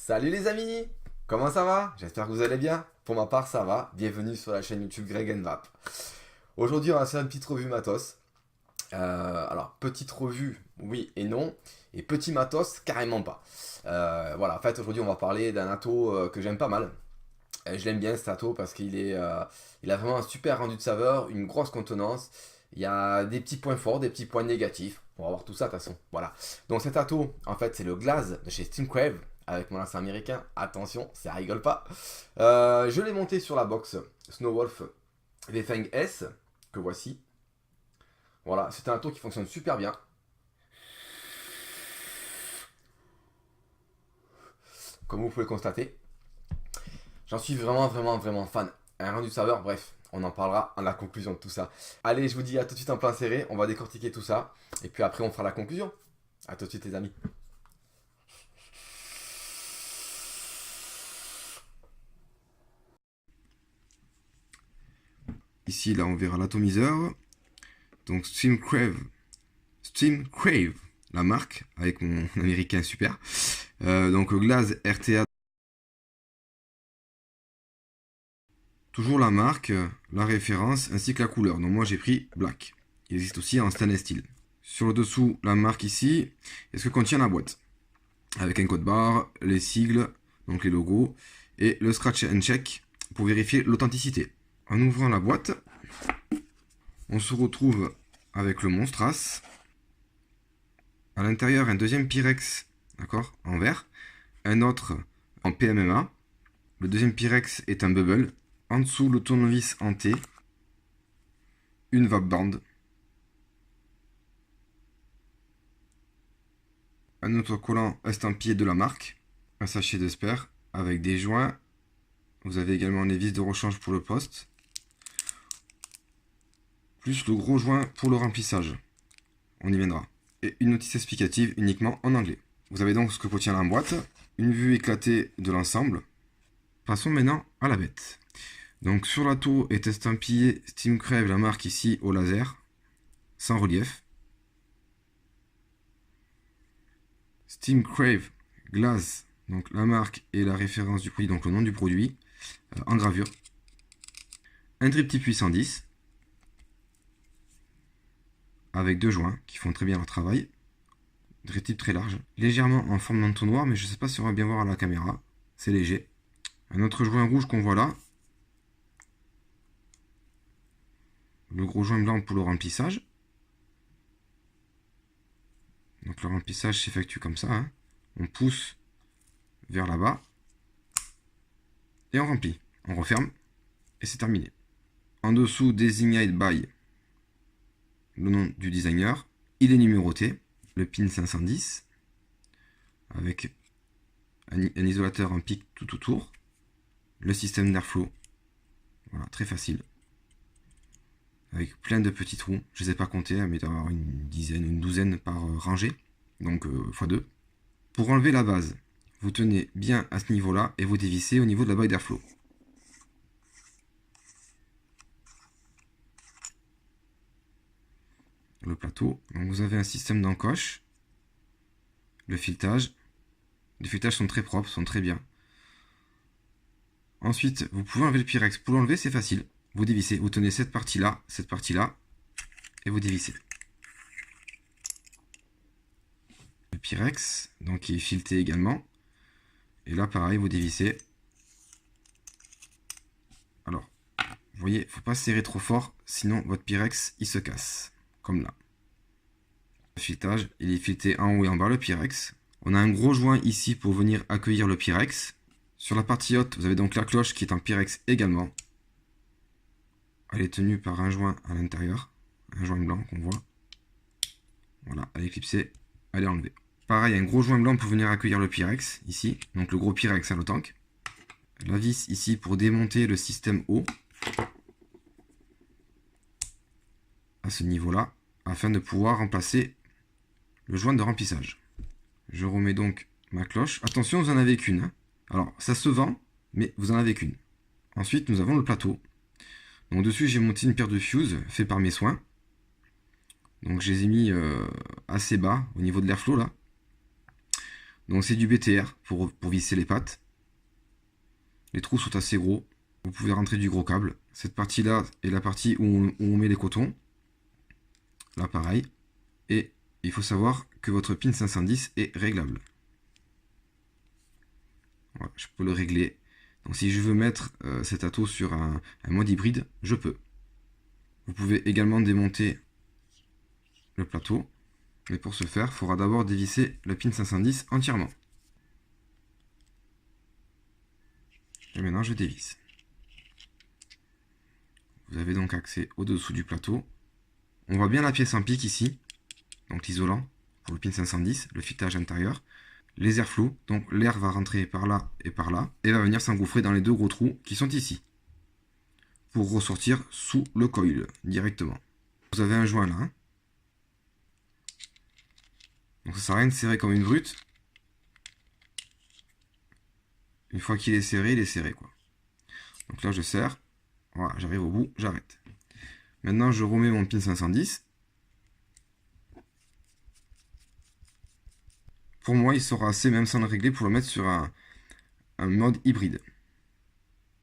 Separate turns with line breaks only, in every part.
Salut les amis! Comment ça va? J'espère que vous allez bien. Pour ma part, ça va. Bienvenue sur la chaîne YouTube Greg and Vap. Aujourd'hui, on va faire une petite revue matos. Alors, petite revue, oui et non. Et petit matos, carrément pas. Voilà, en fait, aujourd'hui, on va parler d'un atto que j'aime pas mal. Je l'aime bien cet atto parce il a vraiment un super rendu de saveur, une grosse contenance. Il y a des petits points forts, des petits points négatifs. On va voir tout ça de toute façon. Voilà. Donc cet atto, en fait, c'est le Glaze de chez Steam Crave avec mon accent américain. Attention, ça rigole pas. Je l'ai monté sur la box Snowwolf V-Fang S que voici. Voilà, c'est un atto qui fonctionne super bien. Comme vous pouvez le constater. J'en suis vraiment fan. Un rendu de saveur, bref, on en parlera à la conclusion de tout ça. Allez, je vous dis à tout de suite en plein serré, on va décortiquer tout ça. Et puis après, on fera la conclusion. À tout de suite les amis. Ici, là, on verra l'atomiseur. Donc, Steam Crave, la marque, avec mon américain super. Donc, Glaze RTA. Toujours la marque, la référence, ainsi que la couleur. Donc, moi, j'ai pris Black. Il existe aussi en stainless steel. Sur le dessous, la marque ici, et ce que contient la boîte. Avec un code barre, les sigles, donc les logos, et le scratch and check pour vérifier l'authenticité. En ouvrant la boîte, on se retrouve avec le Monstras. À l'intérieur, un deuxième Pyrex, d'accord, en verre. Un autre en PMMA. Le deuxième Pyrex est un bubble. En dessous, le tournevis en T. Une vape band. Un autocollant estampillé de la marque. Un sachet de spare avec des joints. Vous avez également les vis de rechange pour le poste. Plus le gros joint pour le remplissage. On y viendra. Et une notice explicative uniquement en anglais. Vous avez donc ce que contient la boîte, une vue éclatée de l'ensemble. Passons maintenant à la bête. Donc sur la tour est estampillé Steam Crave, la marque ici au laser, sans relief. Steam Crave Glaze, donc la marque et la référence du produit, donc le nom du produit, en gravure. Un triptyque 810 avec deux joints qui font très bien leur travail. Triptyque très large, légèrement en forme d'entonnoir, mais je ne sais pas si on va bien voir à la caméra. C'est léger. Un autre joint rouge qu'on voit là. Le gros joint blanc pour le remplissage. Donc le remplissage s'effectue comme ça. Hein. On pousse vers là-bas. Et on remplit. On referme. Et c'est terminé. En dessous, Designate by le nom du designer. Il est numéroté. Le pin 510. Avec un isolateur en pic tout autour. Le système d'airflow. Voilà, très facile. Avec plein de petits trous. Je ne les ai pas comptés, mais il doit y avoir une dizaine, une douzaine par rangée. Donc x2. Pour enlever la base, vous tenez bien à ce niveau-là et vous dévissez au niveau de la bague d'airflow. Le plateau. Donc vous avez un système d'encoche. Le filetage. Les filetages sont très propres, sont très bien. Ensuite, vous pouvez enlever le Pyrex. Pour l'enlever, c'est facile. Vous dévissez. Vous tenez cette partie-là, et vous dévissez. Le Pyrex, donc qui est fileté également. Et là, pareil, vous dévissez. Alors, vous voyez, il ne faut pas serrer trop fort, sinon votre Pyrex, il se casse. Comme là. Le filetage, il est fileté en haut et en bas, le Pyrex. On a un gros joint ici pour venir accueillir le Pyrex. Sur la partie haute, vous avez donc la cloche qui est en Pyrex également. Elle est tenue par un joint à l'intérieur. Un joint blanc qu'on voit. Voilà, elle est clipsée, elle est enlevée. Pareil, un gros joint blanc pour venir accueillir le Pyrex, ici. Donc le gros Pyrex à l'autank. La vis ici pour démonter le système haut. À ce niveau-là, afin de pouvoir remplacer le joint de remplissage. Je remets donc ma cloche. Attention, vous en avez qu'une. Hein. Alors, ça se vend, mais vous en avez qu'une. Ensuite, nous avons le plateau. Donc dessus, j'ai monté une paire de fuses fait par mes soins. Donc je les ai mis assez bas au niveau de l'airflow là. Donc c'est du BTR pour visser les pattes. Les trous sont assez gros. Vous pouvez rentrer du gros câble. Cette partie-là est la partie où on met les cotons. Là, pareil. Et il faut savoir que votre pin 510 est réglable. Voilà, je peux le régler. Donc si je veux mettre cet ato sur un mode hybride, je peux. Vous pouvez également démonter le plateau. Mais pour ce faire, il faudra d'abord dévisser le pin 510 entièrement. Et maintenant, je dévisse. Vous avez donc accès au-dessous du plateau. On voit bien la pièce en pique ici, donc l'isolant pour le pin 510, le filetage intérieur. Les airs flous, donc l'air va rentrer par là, et va venir s'engouffrer dans les deux gros trous qui sont ici, pour ressortir sous le coil directement. Vous avez un joint là, hein. Donc ça sert à rien de serrer comme une brute. Une fois qu'il est serré, il est serré quoi. Donc là je serre, voilà, j'arrive au bout, j'arrête. Maintenant je remets mon pin 510. Pour moi il sera assez, même sans le régler, pour le mettre sur un mode hybride.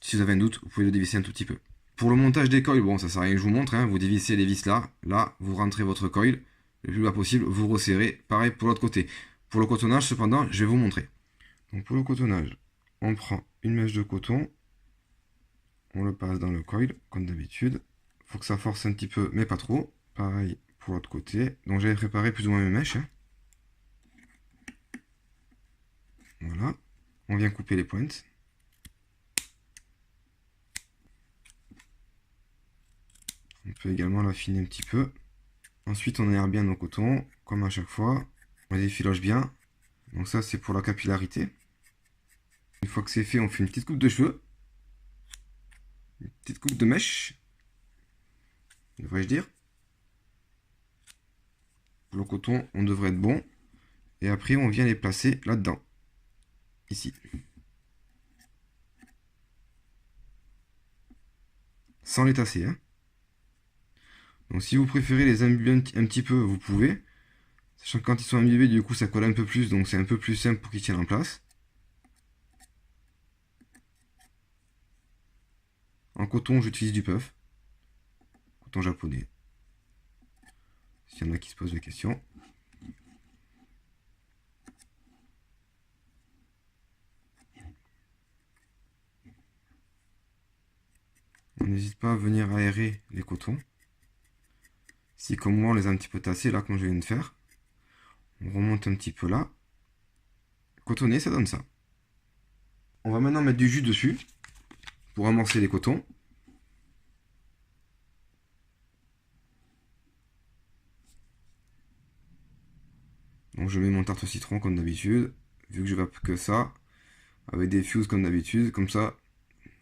Si vous avez un doute, vous pouvez le dévisser un tout petit peu. Pour le montage des coils, bon ça sert à rien que je vous montre, hein. Vous dévissez les vis là, vous rentrez votre coil le plus bas possible, vous resserrez, pareil pour l'autre côté. Pour le cotonnage cependant, je vais vous montrer. Donc pour le cotonnage, on prend une mèche de coton, on le passe dans le coil, comme d'habitude. Il faut que ça force un petit peu, mais pas trop. Pareil pour l'autre côté. Donc j'avais préparé plus ou moins mes mèches, hein. Voilà. On vient couper les pointes. On peut également l'affiner un petit peu. Ensuite, on aère bien nos cotons, comme à chaque fois. On les effiloche bien. Donc ça, c'est pour la capillarité. Une fois que c'est fait, on fait une petite coupe de cheveux. Une petite coupe de mèche, devrais-je dire. Pour le coton, on devrait être bon. Et après, on vient les placer là-dedans. Ici. Sans les tasser, hein. Donc si vous préférez les imbiber un petit peu, vous pouvez. Sachant que quand ils sont imbibés, du coup, ça colle un peu plus. Donc c'est un peu plus simple pour qu'ils tiennent en place. En coton, j'utilise du puff. Coton japonais. S'il y en a qui se posent des questions. On n'hésite pas à venir aérer les cotons. Si comme moi on les a un petit peu tassés, là comme je viens de faire, on remonte un petit peu là. Cotonner, ça donne ça. On va maintenant mettre du jus dessus pour amorcer les cotons. Donc je mets mon tarte au citron comme d'habitude, vu que je vape que ça, avec des fuses comme d'habitude, comme ça,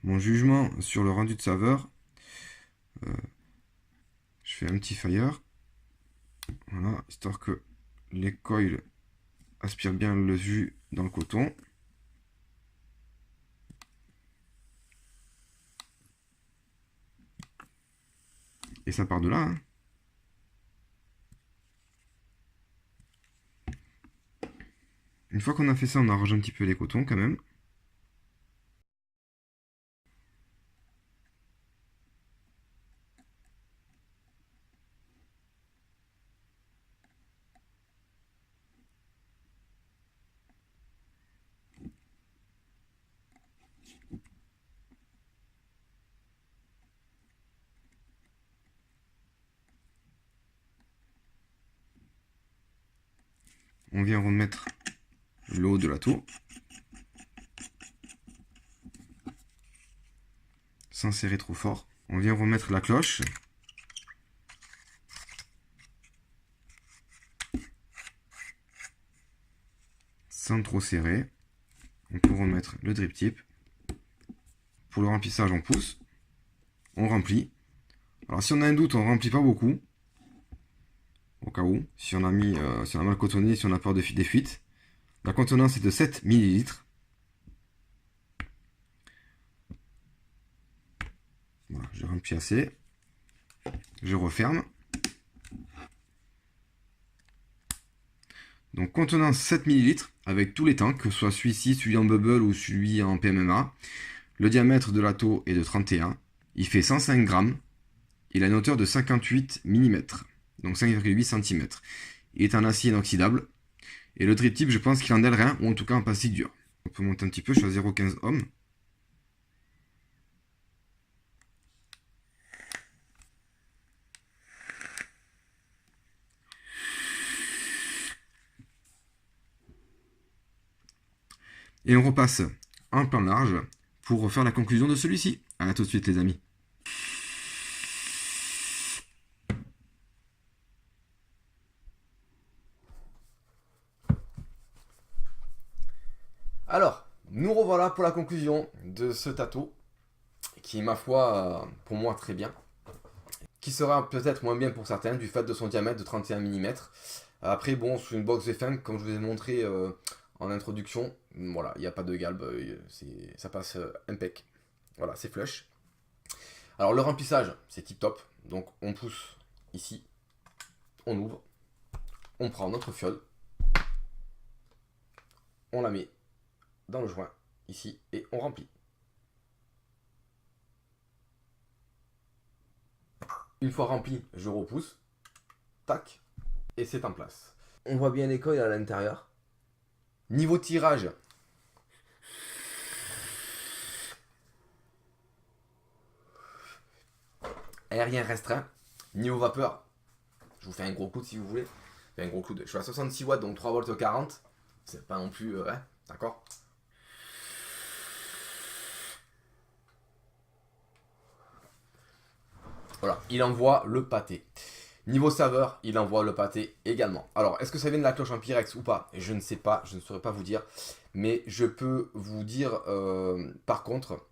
mon jugement sur le rendu de saveur, je fais un petit fire, voilà, histoire que les coils aspirent bien le jus dans le coton. Et ça part de là, hein. Une fois qu'on a fait ça, on arrange un petit peu les cotons quand même. On vient remettre le haut de la tour. Sans serrer trop fort. On vient remettre la cloche. Sans trop serrer. On peut remettre le drip tip. Pour le remplissage, on pousse. On remplit. Alors si on a un doute, on ne remplit pas beaucoup. Au cas où, si on a mal cotonné, si on a peur des fuites. La contenance est de 7 ml. Voilà, je remplis assez. Je referme. Donc contenance 7 ml. avec tous les tanks, que ce soit celui-ci, celui en bubble ou celui en PMMA. Le diamètre de l'atto est de 31. Il fait 105 grammes. Il a une hauteur de 58 mm, donc 5,8 cm. Il est en acier inoxydable. Et le drip tip, je pense qu'il en a le rien, ou en tout cas en plastique dur. On peut monter un petit peu, je suis à 0,15 ohm. Et on repasse un plan large pour faire la conclusion de celui-ci. A tout de suite les amis. Alors, nous revoilà pour la conclusion de ce tato, qui est ma foi, pour moi, très bien. Qui sera peut-être moins bien pour certains, du fait de son diamètre de 31 mm. Après, bon, sur une box V5, comme je vous ai montré en introduction, voilà, il n'y a pas de galbe, ça passe impec. Voilà, c'est flush. Alors, le remplissage, c'est tip top. Donc, on pousse ici, on ouvre, on prend notre fiole, on la met dans le joint, ici, et on remplit. Une fois rempli, je repousse, tac, et c'est en place. On voit bien les coils à l'intérieur. Niveau tirage, aérien restreint. Niveau vapeur, je vous fais un gros coude si vous voulez. Un gros coude. Je suis à 66 watts, donc 3 volts 40. C'est pas non plus... d'accord. Voilà, il envoie le pâté. Niveau saveur, il envoie le pâté également. Alors, est-ce que ça vient de la cloche en Pyrex ou pas? Je ne sais pas, je ne saurais pas vous dire. Mais je peux vous dire, par contre,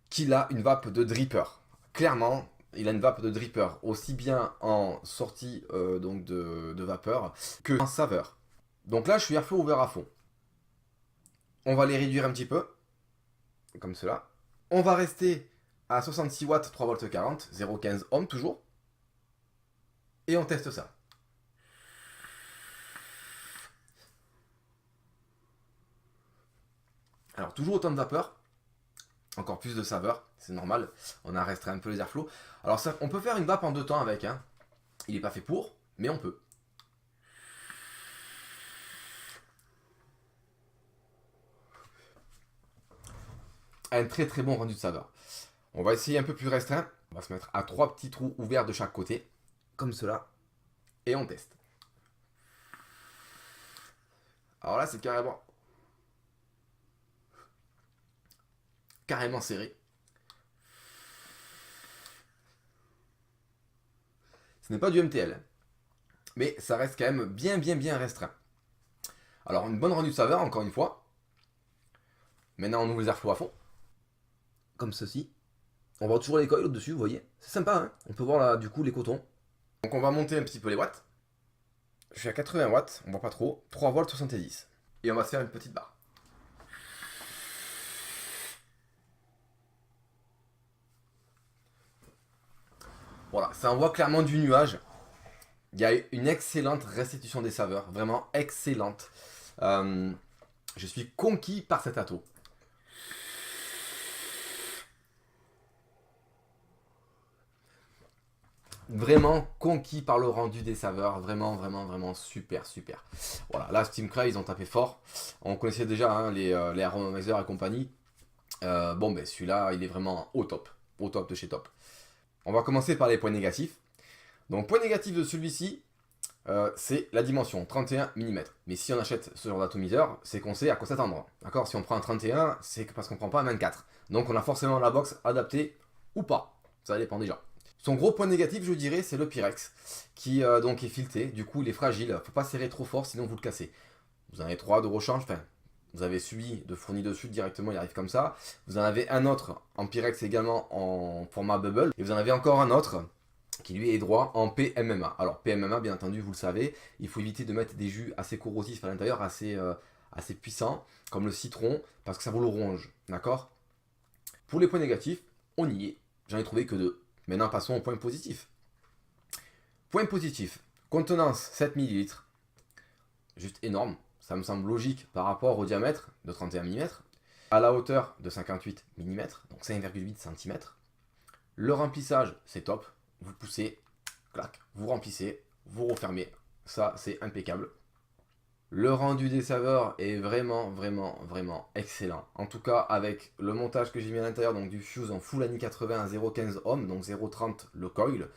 qu'il a une vape de dripper. Clairement, il a une vape de dripper, aussi bien en sortie donc de vapeur que en saveur. Donc là, je suis airflow ouvert à fond. On va les réduire un petit peu, comme cela. On va rester à 66 watts, 3 volts 40, 0,15 ohms toujours. Et on teste ça. Alors, toujours autant de vapeur, encore plus de saveur, c'est normal. On a restreint un peu les airflows. Alors, ça, on peut faire une vape en 2 temps avec. Hein. Il n'est pas fait pour, mais on peut. Un très très bon rendu de saveur. On va essayer un peu plus restreint. On va se mettre à 3 petits trous ouverts de chaque côté, comme cela. Et on teste. Alors là, c'est carrément serré. Ce n'est pas du MTL, mais ça reste quand même bien restreint. Alors, une bonne rendue de saveur, encore une fois. Maintenant, on ouvre les airflows à fond. Comme ceci. On voit toujours les coils au-dessus, vous voyez. C'est sympa, hein. On peut voir là, du coup, les cotons. Donc, on va monter un petit peu les watts. Je suis à 80 watts, on voit pas trop. 3 volts 70. Et on va se faire une petite barre. Voilà, ça envoie clairement du nuage. Il y a une excellente restitution des saveurs, vraiment excellente. Je suis conquis par cet atto. Vraiment conquis par le rendu des saveurs, vraiment super. Voilà, là Steam Cray ils ont tapé fort. On connaissait déjà hein, les Aromamizer et compagnie. Bon ben celui-là il est vraiment au top de chez top. On va commencer par les points négatifs. Donc point négatif de celui-ci, c'est la dimension, 31 mm. Mais si on achète ce genre d'atomiseur, c'est qu'on sait à quoi s'attendre. D'accord. Si on prend un 31, c'est parce qu'on prend pas un 24. Donc on a forcément la box adaptée ou pas. Ça dépend déjà. Son gros point négatif, je dirais, c'est le Pyrex, qui donc est fileté. Du coup, il est fragile. Faut pas serrer trop fort, sinon vous le cassez. Vous en avez 3 de rechange. Enfin, vous avez celui de fourni dessus directement, il arrive comme ça. Vous en avez un autre en Pyrex également en format bubble. Et vous en avez encore un autre qui lui est droit en PMMA. Alors PMMA, bien entendu, vous le savez, il faut éviter de mettre des jus assez corrosifs à l'intérieur, assez puissants, comme le citron, parce que ça vous le ronge. D'accord. Pour les points négatifs, on y est. J'en ai trouvé que 2. Maintenant, passons au point positif. Point positif, contenance 7 ml. Juste énorme. ça me semble logique par rapport au diamètre de 31 mm, à la hauteur de 58 mm, donc 5,8 cm. Le remplissage, c'est top. Vous poussez, clac, vous remplissez, vous refermez. Ça, c'est impeccable. Le rendu des saveurs est vraiment, vraiment, vraiment excellent. En tout cas, avec le montage que j'ai mis à l'intérieur, donc du fuse en full années 80 à 0,15 ohm, donc 0,30 le coil,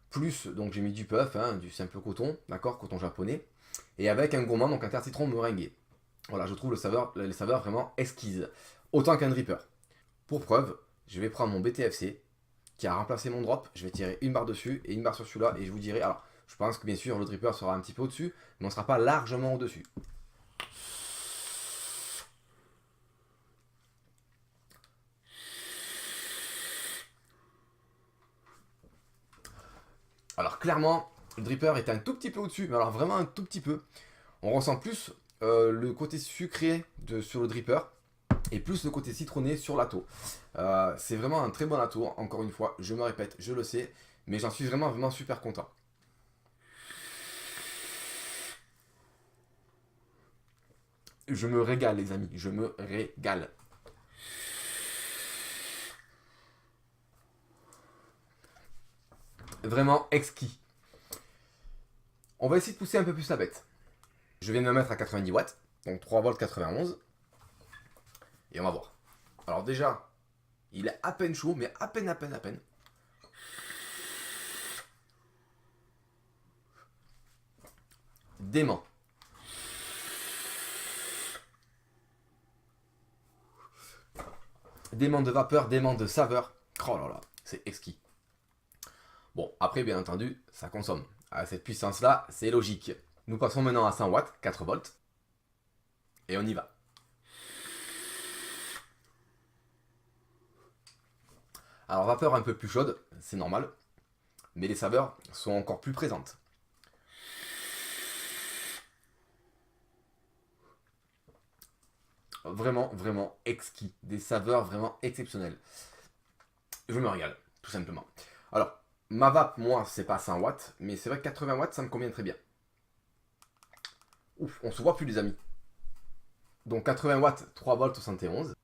plus, donc j'ai mis du puff, hein, du simple coton, d'accord, coton japonais, et avec un gourmand, donc un tarte citron meringué. Voilà, je trouve les saveurs vraiment exquises. Autant qu'un dripper. Pour preuve, je vais prendre mon BTFC, qui a remplacé mon drop, je vais tirer une barre dessus et une barre sur celui-là, et je vous dirai, alors, je pense que bien sûr le dripper sera un petit peu au-dessus, mais on ne sera pas largement au-dessus. Alors clairement, le dripper est un tout petit peu au-dessus, mais alors vraiment un tout petit peu. On ressent plus le côté sucré sur le dripper et plus le côté citronné sur l'atto. C'est vraiment un très bon atto, encore une fois, je me répète, je le sais, mais j'en suis vraiment, vraiment super content. Je me régale les amis, je me régale. Vraiment exquis. On va essayer de pousser un peu plus la bête. Je viens de me mettre à 90 watts, donc 3 volts 91. Et on va voir. Alors déjà, il est à peine chaud, mais à peine, à peine, à peine. Dément. Dément de vapeur, dément de saveur. Oh là là, c'est exquis. Bon, après, bien entendu, ça consomme. À cette puissance-là, c'est logique. Nous passons maintenant à 100 watts, 4 volts. Et on y va. Alors, vapeur un peu plus chaude, c'est normal. Mais les saveurs sont encore plus présentes. Vraiment, vraiment exquis. Des saveurs vraiment exceptionnelles. Je me régale, tout simplement. Alors, ma vape, moi, c'est pas 100 watts, mais c'est vrai que 80 watts, ça me convient très bien. Ouf, on se voit plus, les amis. Donc 80 watts, 3 volts 71.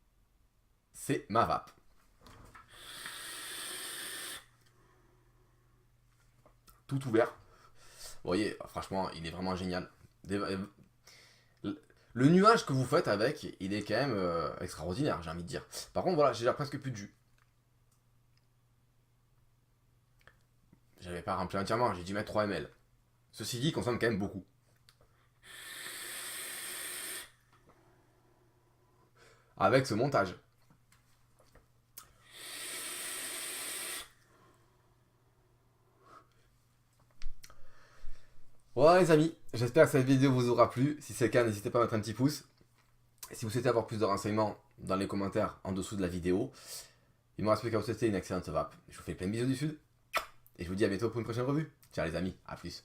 C'est ma vape. Tout ouvert. Vous voyez, franchement, il est vraiment génial. Le nuage que vous faites avec, il est quand même extraordinaire, j'ai envie de dire. Par contre, voilà, j'ai déjà presque plus de jus. J'avais pas rempli entièrement, j'ai dû mettre 3 ml. Ceci dit, il consomme quand même beaucoup. Avec ce montage. Voilà les amis, j'espère que cette vidéo vous aura plu. Si c'est le cas, n'hésitez pas à mettre un petit pouce. Si vous souhaitez avoir plus de renseignements, dans les commentaires en dessous de la vidéo. Il me reste plus qu'à vous souhaiter une excellente vape. Je vous fais plein de bisous du sud. Et je vous dis à bientôt pour une prochaine revue. Ciao les amis, à plus.